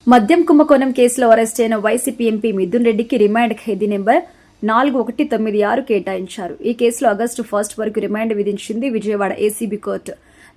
మద్యం కుంభకోణం కేసులో అరెస్ట్ అయిన వైసీపీ ఎంపీ మిథున్ రెడ్డికి రిమాండ్ ఖైదీ నెంబర్ 4196 కేటాయించారు. ఈ కేసులో ఆగస్టు 1 వరకు రిమాండ్ విధించింది విజయవాడ ఏసీబీ కోర్టు.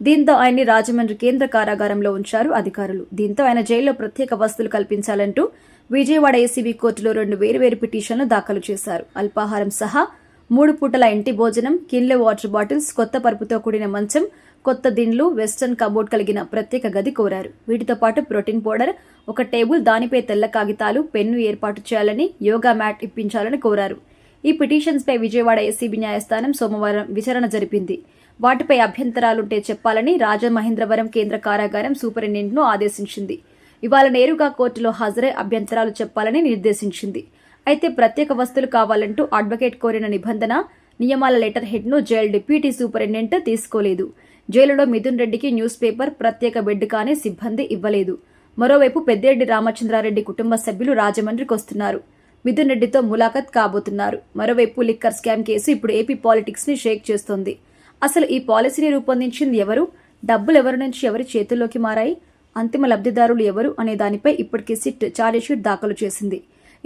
దీంతో ఆయన్ని రాజమండ్రి కేంద్ర కారాగారంలో ఉంచారు అధికారులు. దీంతో ఆయన జైల్లో ప్రత్యేక వసతులు కల్పించాలంటూ విజయవాడ ఏసీబీ కోర్టులో 2 వేర్వేరు పిటిషన్లు దాఖలు చేశారు. అల్పాహారం సహా 3 పూటల ఇంటి భోజనం, కిన్లే వాటర్ బాటిల్స్, కొత్త పరుపుతో కూడిన మంచం, కొత్త దిండ్లు, వెస్టర్న్ కబోర్డ్ కలిగిన ప్రత్యేక గది కోరారు. వీటితో పాటు ప్రోటీన్ పౌడర్, ఒక టేబుల్, దానిపై తెల్ల కాగితాలు, పెన్ను ఏర్పాటు చేయాలని, యోగా మ్యాట్ ఇప్పించాలని కోరారు. ఈ పిటిషన్స్ పై విజయవాడ ఏసీబీ న్యాయస్థానం సోమవారం విచారణ జరిపింది. వాటిపై అభ్యంతరాలుంటే చెప్పాలని రాజమహేంద్రవరం కేంద్ర కారాగారం సూపరింటెండెంట్ను ఆదేశించింది. ఇవాళ నేరుగా కోర్టులో హాజరై అభ్యంతరాలు చెప్పాలని నిర్దేశించింది. అయితే ప్రత్యేక వస్తువులు కావాలంటూ అడ్వకేట్ కోరిన నిబంధన నియమాల లెటర్ హెడ్ ను జైలు డిప్యూటీ సూపరింటెండెంట్ తీసుకోలేదు. జైలులో మిథున్ రెడ్డికి న్యూస్ పేపర్, ప్రత్యేక బెడ్ కానీ సిబ్బంది ఇవ్వలేదు. మరోవైపు పెద్దిరెడ్డి రామచంద్రారెడ్డి కుటుంబ సభ్యులు రాజమండ్రికి వస్తున్నారు. మిథున్ రెడ్డితో ములాఖత్ కాబోతున్నారు. మరోవైపు లిక్కర్ స్కామ్ కేసు ఇప్పుడు ఏపీ పాలిటిక్స్ ని షేక్ చేస్తోంది. అసలు ఈ పాలసీని రూపొందించింది ఎవరు? డబ్బులు ఎవరి నుంచి ఎవరి చేతుల్లోకి మారాయి? అంతిమ లబ్ధిదారులు ఎవరు అనే దానిపై ఇప్పటికే సిట్ ఛార్జిషీట్ దాఖలు చేసింది.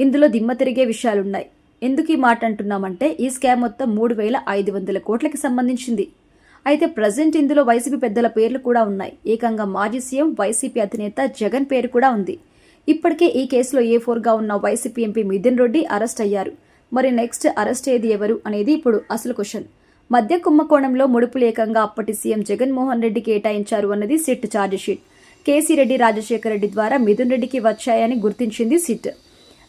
ఇందులో దిమ్మ తిరిగే విషయాలున్నాయి. ఎందుకు ఈ మాట అంటున్నామంటే ఈ స్కామ్ మొత్తం 3500 కోట్లకి సంబంధించింది. అయితే ప్రజెంట్ ఇందులో వైసీపీ పెద్దల పేర్లు కూడా ఉన్నాయి. ఏకంగా మాజీ సీఎం, వైసీపీ అధినేత జగన్ పేరు కూడా ఉంది. ఇప్పటికే ఈ కేసులో A4గా ఉన్న YCP MP Mithun Reddy arrest అయ్యారు. మరి నెక్స్ట్ అరెస్ట్ అయ్యేది ఎవరు అనేది ఇప్పుడు అసలు క్వశ్చన్. మద్య కుంభకోణంలో ముడుపులు ఏకంగా అప్పటి సీఎం జగన్మోహన్ రెడ్డి కేటాయించారు అన్నది సిట్ ఛార్జిషీట్. కేసీ రెడ్డి, రాజశేఖర రెడ్డి ద్వారా మిథున్ రెడ్డికి వచ్చాయని గుర్తించింది సిట్.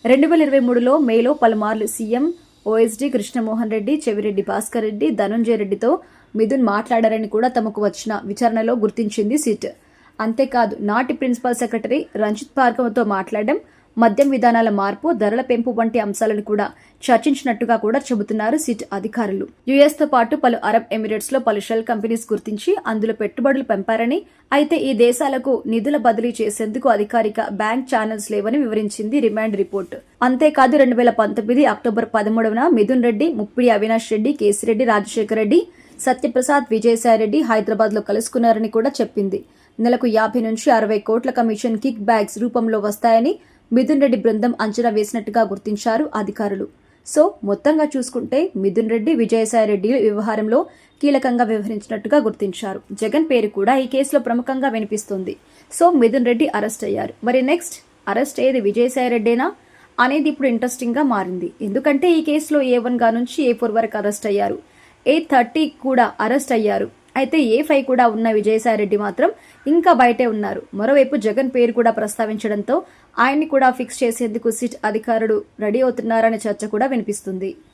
2023లో మేలో పలుమార్లు సీఎం, ఓఎస్డీ కృష్ణమోహన్ రెడ్డి, చెవిరెడ్డి భాస్కర్ రెడ్డి, ధనుంజయ రెడ్డితో మిథున్ మాట్లాడారని కూడా తమకు వచ్చిన విచారణలో గుర్తించింది సిట్. అంతేకాదు నాటి ప్రిన్సిపల్ సెక్రటరీ రంజిత్ భార్గవతో మాట్లాడడం, మద్యం విధానాల మార్పు, ధరల పెంపు వంటి అంశాలను కూడా చర్చించినట్టుగా కూడా చెబుతున్నారు సిట్ అధికారులు. యుఎస్తో పాటు పలు అరబ్ ఎమిరేట్స్ లో పలు షెల్ కంపెనీస్ గుర్తించి అందులో పెట్టుబడులు పంపారని, అయితే ఈ దేశాలకు నిధుల బదిలీ చేసేందుకు అధికారిక బ్యాంక్ ఛానల్స్ లేవని వివరించింది రిమాండ్ రిపోర్టు. అంతేకాదు 2019 అక్టోబర్ 13న మిథున్ రెడ్డి, ముప్పిడి అవినాష్ రెడ్డి, కేసిరెడ్డి, రాజశేఖర రెడ్డి, సత్యప్రసాద్, విజయసాయిరెడ్డి హైదరాబాద్ లో కలుసుకున్నారని కూడా చెప్పింది. నెలకు 50 నుంచి 60 కోట్ల కమిషన్ కిక్ బ్యాగ్స్ రూపంలో వస్తాయని మిథున్ రెడ్డి బృందం అంచనా వేసినట్టుగా గుర్తించారు అధికారులు. సో మొత్తంగా చూసుకుంటే మిథున్ రెడ్డి, విజయసాయిరెడ్డి వ్యవహారంలో కీలకంగా వ్యవహరించినట్టుగా గుర్తించారు. జగన్ పేరు కూడా ఈ కేసులో ప్రముఖంగా వినిపిస్తుంది. సో మిథున్ రెడ్డి అరెస్ట్ అయ్యారు. మరి నెక్స్ట్ అరెస్ట్ అయ్యేది విజయసాయిరెడ్డేనా అనేది ఇప్పుడు ఇంట్రెస్టింగ్ గా మారింది. ఎందుకంటే ఈ కేసులో A1 గా నుంచి A4 వరకు అరెస్ట్ అయ్యారు. A30 కూడా అరెస్ట్ అయ్యారు. అయితే A5 కూడా ఉన్న విజయసాయిరెడ్డి మాత్రం ఇంకా బయటే ఉన్నారు. మరోవైపు జగన్ పేరు కూడా ప్రస్తావించడంతో ఆయన్ని కూడా ఫిక్స్ చేసేందుకు సిట్ అధికారులు రెడీ అవుతున్నారనే చర్చ కూడా వినిపిస్తుంది.